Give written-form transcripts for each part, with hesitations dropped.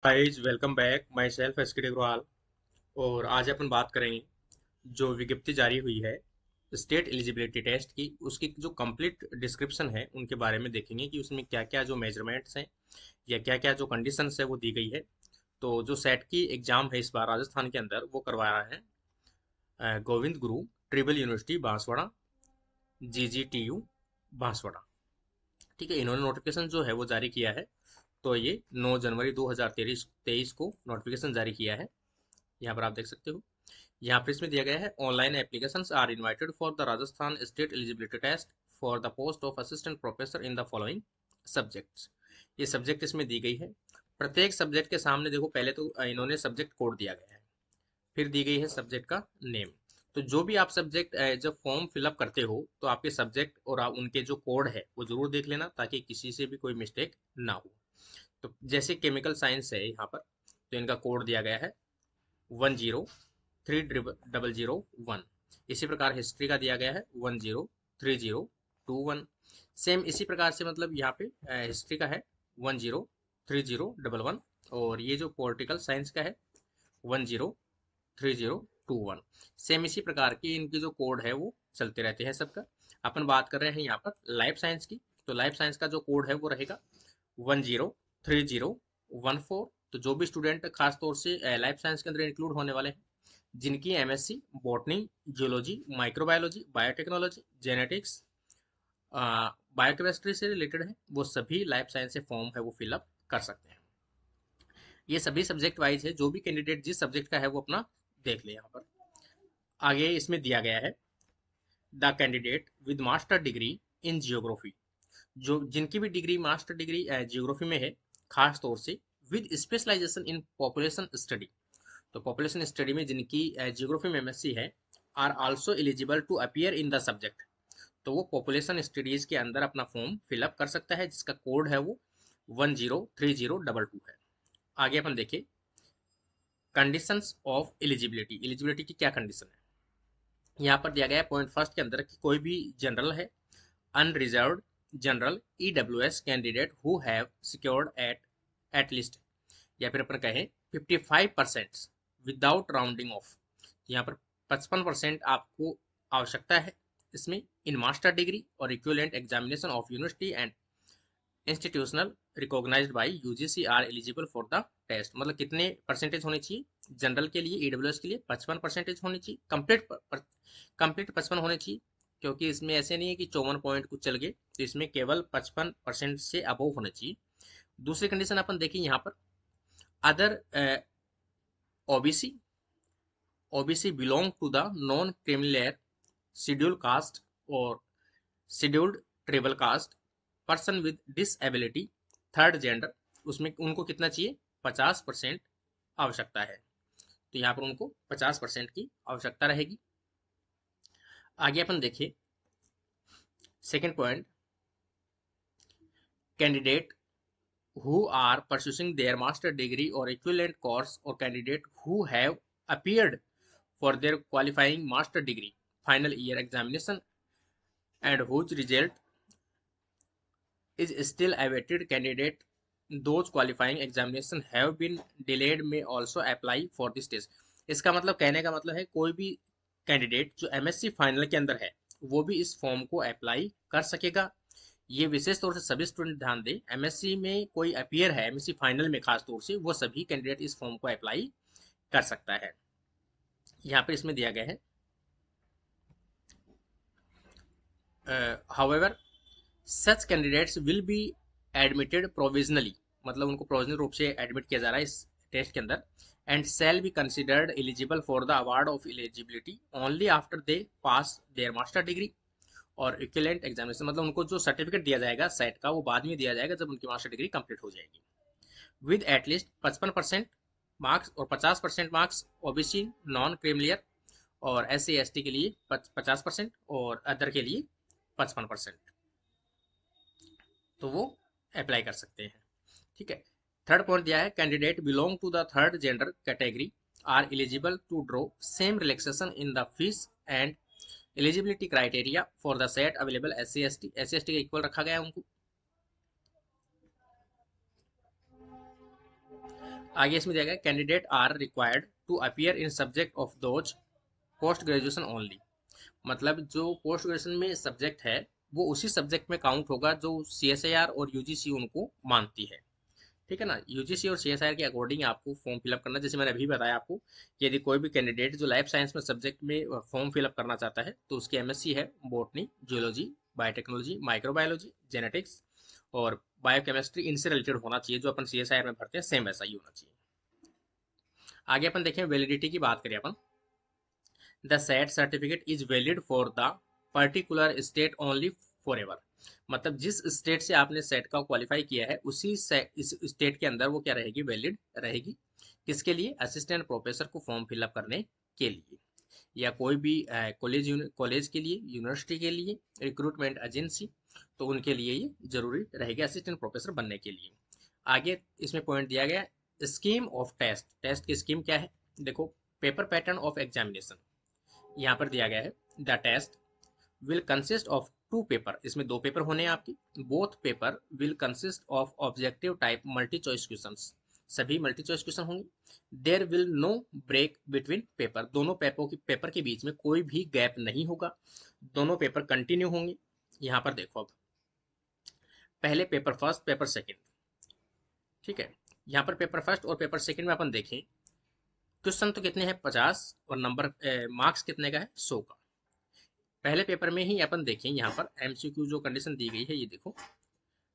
Guys welcome back my self SK Agarwal. और आज अपन बात करेंगे जो विज्ञप्ति जारी हुई है स्टेट एलिजिबिलिटी टेस्ट की, उसकी जो कंप्लीट डिस्क्रिप्शन है उनके बारे में देखेंगे कि उसमें क्या क्या जो मेजरमेंट्स हैं या क्या क्या जो कंडीशंस है वो दी गई है। तो जो सेट की एग्जाम है इस बार राजस्थान के अंदर वो करवाया है गोविंद गुरु ट्रिबल यूनिवर्सिटी बांसवाड़ा, GGTU बांसवाड़ा। ठीक है, इन्होंने नोटिफिकेशन जो है वो जारी किया है। तो ये 9 जनवरी 2023 को नोटिफिकेशन जारी किया है। यहाँ पर आप देख सकते हो। यहाँ पर इसमें दिया गया है online applications are invited for the Rajasthan state eligibility test for the post of assistant professor in the following subjects. ये सब्जेक्ट इसमें दी गई है। प्रत्येक सब्जेक्ट के सामने देखो, पहले तो इन्होंने सब्जेक्ट कोड दिया गया है, फिर दी गई है सब्जेक्ट का नेम। तो जो भी आप सब्जेक्ट जब फॉर्म फिलअप करते हो तो आपके सब्जेक्ट और उनके जो कोड है वो जरूर देख लेना, ताकि किसी से भी कोई मिस्टेक ना हो। तो जैसे केमिकल साइंस है यहाँ पर, तो इनका कोड दिया गया है 103001। इसी प्रकार हिस्ट्री का दिया गया है 103021। सेम इसी प्रकार से मतलब यहाँ पे हिस्ट्री का है 103011। और ये जो पॉलिटिकल साइंस का है 103021। सेम इसी प्रकार की इनकी जो कोड है वो चलते रहते हैं सबका। अपन बात कर रहे हैं यहाँ पर लाइफ साइंस की। तो लाइफ साइंस का जो कोड है वो रहेगा 103014। तो जो भी स्टूडेंट खास तौर से लाइफ साइंस के अंदर इंक्लूड होने वाले हैं, जिनकी MSc botany, geology, microbiology, biotechnology, genetics, biochemistry से रिलेटेड है, वो सभी लाइफ साइंस से फॉर्म है वो फिलअप कर सकते हैं। ये सभी सब्जेक्ट वाइज है, जो भी कैंडिडेट जिस सब्जेक्ट का है वो अपना देख ले। यहाँ पर आगे इसमें दिया गया है the candidate with master degree in geography. जो जिनकी भी डिग्री मास्टर डिग्री जियोग्राफी में है, खास तौर से with specialisation in population study. तो पॉपुलेशन स्टडी में जिनकी जियोग्राफी में MSc है, are also eligible to appear in the subject. तो वो पॉपुलेशन स्टडीज के अंदर अपना फॉर्म फिलअप कर सकता है, जिसका कोड है वो 103022 है। आगे अपन देखें कंडीशंस ऑफ एलिजिबिलिटी। एलिजिबिलिटी की क्या कंडीशन है, यहाँ पर दिया गया है पॉइंट फर्स्ट के अंदर कि कोई भी जनरल है, unreserved general EWS candidate who have secured at least, या फिर अपन कहें 55% विदाउट राउंडिंग ऑफ। यहाँ पर 55% आपको आवश्यकता है इसमें in master degree or equivalent examination of university and institutional recognised by UGC are eligible for the test. मतलब कितने परसेंटेज होने चाहिए जनरल के लिए, EWS के लिए 55% होनी चाहिए, कंप्लीट 55 होने चाहिए। क्योंकि इसमें ऐसे नहीं है कि 54 पॉइंट कुछ चल गए, तो इसमें केवल 55% से अबव होना चाहिए। दूसरी कंडीशन अपन देखें यहाँ पर, other OBC belong to the non creamy layer schedule caste और scheduled tribal caste, person with disability, third gender. उसमें उनको कितना चाहिए, 50% आवश्यकता है। तो यहाँ पर उनको 50% की आवश्यकता रहेगी। आगे अपन देखें second point, candidate who are pursuing their master degree or equivalent course or candidate who have appeared for their qualifying master degree final year examination and whose result is still awaited candidate those qualifying examination have been delayed may also apply for this test। इसका मतलब, कहने का मतलब है कोई भी candidate जो MSc final के अंदर है वो भी इस फॉर्म को अप्लाई कर सकेगा। ये विशेष तौर से सभी स्टूडेंट ध्यान दें, MSc में कोई अपीयर है MSc फाइनल में, खास तौर से वो सभी कैंडिडेट इस फॉर्म को अप्लाई कर सकता है। यहाँ पर इसमें दिया गया है however such candidates will be admitted provisionally. मतलब उनको प्रोविजनल रूप से एडमिट किया जा रहा है इस टेस्ट के अंदर, and shall be considered eligible for the award of eligibility only after they pass their master degree or equivalent examination. मतलब उनको जो सर्टिफिकेट दिया जाएगा सेट का वो बाद में दिया जाएगा जब उनकी मास्टर डिग्री कंप्लीट हो जाएगी। विद एटलीस्ट 55% मार्क्स और 50% मार्क्स OBC नॉन क्रीमिलियर और SC ST के लिए 50% और अदर के लिए 55%, तो वो अप्लाई कर सकते हैं। ठीक है, थर्ड पॉइंट दिया है candidate belong to the third gender category are eligible to draw same relaxation in the fees and eligibility criteria for the SET available SC ST का इक्वल रखा गया है उनको। आगे इसमें दिया गया candidate are required to appear in subject of those post graduation only. मतलब जो पोस्ट ग्रेजुएशन में सब्जेक्ट है वो उसी सब्जेक्ट में काउंट होगा जो CSIR और यूजीसी उनको मानती है। ठीक है ना, यूजीसी और CSIR के अकॉर्डिंग आपको फॉर्म फिलअप करना। जैसे मैंने अभी बताया आपको कि यदि कोई भी कैंडिडेट जो लाइफ साइंस में सब्जेक्ट में फॉर्म फिलअप करना चाहता है तो उसकी MSc है botany, geology, biotechnology, microbiology, genetics और बायोकेमिस्ट्री, इनसे रिलेटेड होना चाहिए। जो अपन CSIR में भरते हैं सेम वैसा ही होना चाहिए। आगे अपन देखें वैलिडिटी की बात करें अपन, the set certificate is valid for the particular state only forever. मतलब जिस स्टेट से आपने सेट का क्वालिफाई किया है उसी इस स्टेट के अंदर वो क्या रहेगी, वैलिड रहेगी। किसके लिए, असिस्टेंट प्रोफेसर को फॉर्म फिलअप करने के लिए, या कोई भी कॉलेज के लिए, यूनिवर्सिटी के लिए, रिक्रूटमेंट एजेंसी, तो उनके लिए ये जरूरी रहेगी असिस्टेंट प्रोफेसर बनने के लिए। आगे इसमें पॉइंट दिया गया स्कीम ऑफ टेस्ट। टेस्ट की स्कीम क्या है, देखो पेपर पैटर्न ऑफ एग्जामिनेशन यहाँ पर दिया गया है। The test will consist of 2 paper, इसमें 2 पेपर होने हैं आपकी। Both paper will consist of objective type multi choice question, सभी मल्टी चॉइस क्वेश्चन होंगे। There will no break between paper, दोनों पेपर के बीच में कोई भी गैप नहीं होगा, दोनों पेपर कंटिन्यू होंगे। यहाँ पर देखो अब पहले पेपर फर्स्ट, पेपर सेकेंड, ठीक है। यहाँ पर पेपर फर्स्ट और पेपर सेकेंड में अपन देखें क्वेश्चन तो कितने हैं 50 और नंबर मार्क्स कितने का है 100 का। पहले पेपर में ही अपन देखें यहाँ पर MCQ जो कंडीशन दी गई है ये देखो,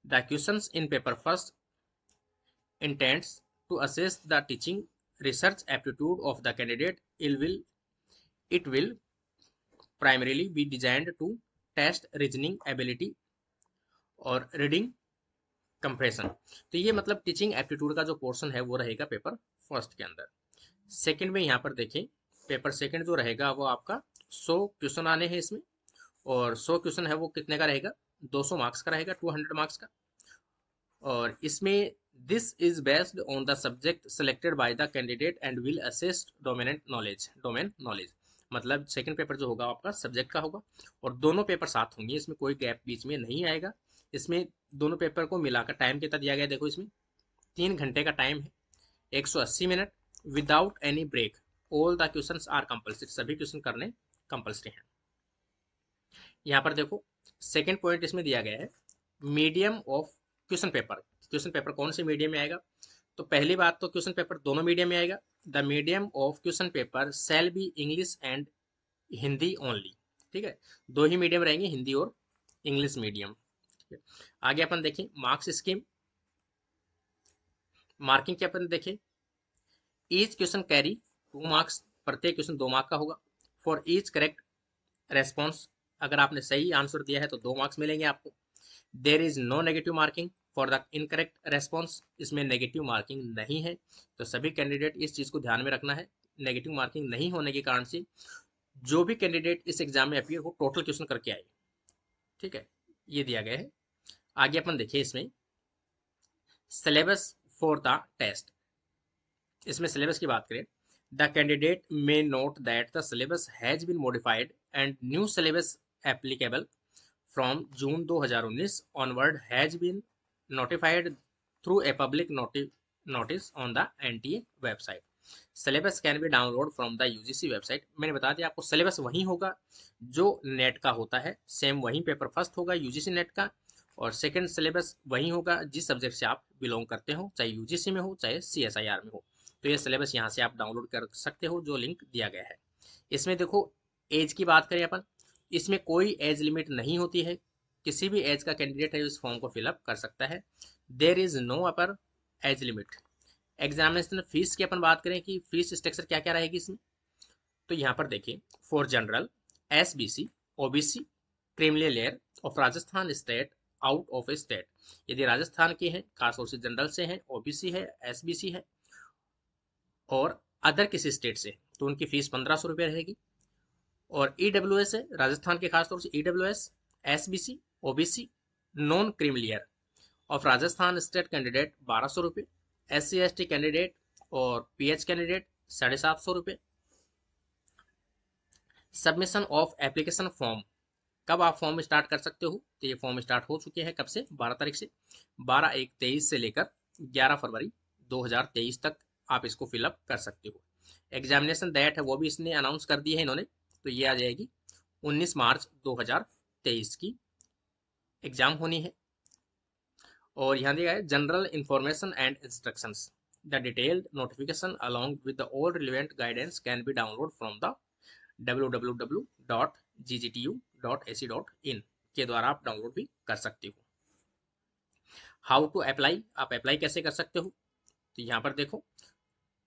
the questions in paper first intends to assess the teaching research aptitude of the candidate. It will primarily be designed to test reasoning ability और रीडिंग कंप्रेशन। तो ये मतलब टीचिंग एप्टीट्यूड का जो पोर्शन है वो रहेगा पेपर फर्स्ट के अंदर। सेकंड में यहाँ पर देखें पेपर सेकंड जो रहेगा वो आपका 100 क्वेश्चन आने हैं इसमें, और 100 क्वेश्चन है वो कितने का रहेगा, 200 मार्क्स का रहेगा, 200 मार्क्स का। और इसमें this is based on the subject selected by the candidate and will assess domain knowledge. मतलब सेकंड पेपर जो होगा आपका सब्जेक्ट का होगा और दोनों पेपर साथ होंगे, इसमें कोई गैप बीच में नहीं आएगा। इसमें दोनों पेपर को मिलाकर टाइम कितना दिया गया देखो, इसमें 3 घंटे का टाइम है, 180 minute without any break. All the question are compulsory, सभी क्वेश्चन करने कंपल्सरी हैं। यहाँ पर देखो सेकेंड पॉइंट इसमें दिया गया है medium of question paper. Question paper कौन से मीडियम में आएगा, तो पहली बात तो क्वेश्चन पेपर दोनों मीडियम में आएगा। The medium of question paper shall be English and Hindi only. ठीक है, 2 ही मीडियम रहेंगे, हिंदी और इंग्लिश मीडियम। आगे अपन देखें मार्क्स स्कीम, मार्किंग के अपन देखें ईच क्वेश्चन कैरी 2 मार्क्स, प्रत्येक क्वेश्चन 2 मार्क का होगा। फॉर ईच करेक्ट रेस्पॉन्स, अगर आपने सही आंसर दिया है तो 2 मार्क्स मिलेंगे आपको। There is no negative marking for the incorrect response, इसमें नेगेटिव मार्किंग नहीं है। तो सभी कैंडिडेट इस चीज़ को ध्यान में रखना है, नेगेटिव मार्किंग नहीं होने के कारण से जो भी कैंडिडेट इस एग्जाम में अपीयर हो टोटल क्वेश्चन करके आए। ठीक है, ये दिया गया है। आगे अपन देखिए इसमें सिलेबस फॉर द टेस्ट, इसमें सिलेबस की बात करें the candidate may note that the syllabus has been modified and new syllabus applicable from June 2019 onward has been notified through a public notice on the NTA website. Syllabus can be download from the UGC website. मैंने बता दिया आपको syllabus वही होगा जो net का होता है, सेम वही पेपर फर्स्ट होगा UGC नेट का, और सेकंड सिलेबस वही होगा जिस सब्जेक्ट से आप बिलोंग करते हो, चाहे UGC में हो चाहे CSIR में हो। तो ये सिलेबस यहाँ से आप डाउनलोड कर सकते हो जो लिंक दिया गया है। इसमें देखो एज की बात करें अपन, इसमें कोई एज लिमिट नहीं होती है, किसी भी एज का कैंडिडेट है इस फॉर्म को फिलअप कर सकता है। There is no upper age limit. Examination fees की अपन बात करें कि फीस स्ट्रक्चर क्या क्या रहेगी इसमें, तो यहाँ पर देखिए for general SBC OBC creamy layer of Rajasthan state out of A state, यदि राजस्थान के हैं खासतौर से जनरल से हैं, OBC है, SBC है और अदर किसी स्टेट से, तो उनकी फीस 1500 रुपये रहेगी। और EWS है राजस्थान के खासतौर से EWS SBC OBC non creamy layer of Rajasthan state candidate 1200 रुपये, SC ST कैंडिडेट और PH कैंडिडेट 750 रुपये। सबमिशन ऑफ एप्लीकेशन फॉर्म, कब आप फॉर्म स्टार्ट कर सकते हो, तो ये फॉर्म स्टार्ट हो चुके हैं कब से, 12 तारीख से, 12/1/23 से लेकर 11 फरवरी 2023 तक आप इसको फिलअप कर सकते हो। एग्जामिनेशन डेट है वो भी इसने अनाउंस कर दी है इन्होंने, तो ये आ जाएगी 19 मार्च 2023 की एग्जाम होनी है। और यहाँ दिया है general information and instructions, the detailed notification along with the all relevant guidance can be downloaded from the www.ggtu.ac.in के द्वारा आप डाउनलोड भी कर सकते हो। हाउ टू अप्लाई, आप अप्लाई कैसे कर सकते हो, तो यहाँ पर देखो,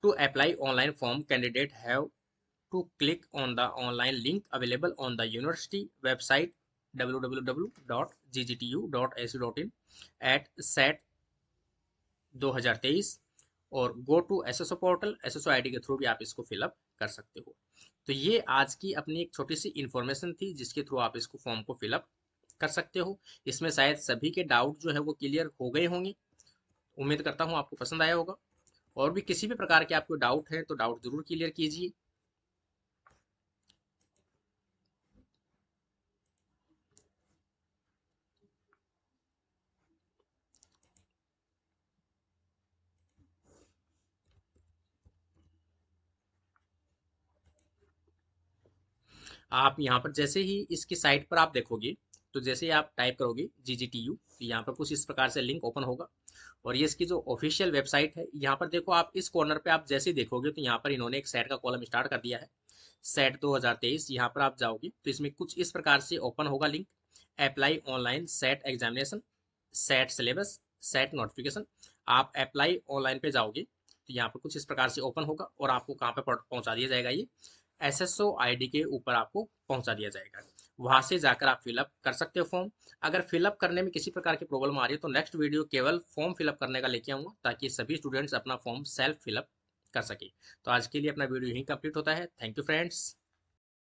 to apply online form candidate have to click on the online link available on the university website www.ggtu.ac.in at set 2023 और go to SSO portal, SSO ID के थ्रू भी आप इसको फिलअप कर सकते हो। तो ये आज की अपनी एक छोटी सी इंफॉर्मेशन थी जिसके थ्रू आप इसको फॉर्म को फिलअप कर सकते हो। इसमें शायद सभी के डाउट जो है वो क्लियर हो गए होंगे, उम्मीद करता हूँ आपको पसंद आया होगा। और भी किसी भी प्रकार के आपको डाउट है तो डाउट जरूर क्लियर कीजिए। आप यहाँ पर जैसे ही इसकी साइट पर आप देखोगे, तो जैसे ही आप टाइप करोगे GGTU, तो यहाँ पर कुछ इस प्रकार से लिंक ओपन होगा। और ये इसकी जो ऑफिशियल वेबसाइट है, यहाँ पर देखो आप इस कॉर्नर पे आप जैसे ही देखोगे तो यहाँ पर इन्होंने एक सेट का कॉलम स्टार्ट कर दिया है, सेट 2023। यहाँ पर आप जाओगे तो इसमें कुछ इस प्रकार से ओपन होगा link, apply online set examination, set syllabus, set notification. आप अप्लाई ऑनलाइन पे जाओगे तो यहाँ पर कुछ इस प्रकार से ओपन होगा और आपको कहाँ पे पहुंचा दिया जाएगा, ये एसएसओ आईडी के ऊपर आपको पहुंचा दिया जाएगा। वहां से जाकर आप फिलअप कर सकते हो फॉर्म। अगर फिलअप करने में किसी प्रकार की प्रॉब्लम आ रही है तो नेक्स्ट वीडियो केवल फॉर्म फिलअप करने का लेके आऊंगा, ताकि सभी स्टूडेंट्स अपना फॉर्म सेल्फ फिलअप कर सके। तो आज के लिए अपना वीडियो यहीं कंप्लीट होता है। Thank you friends.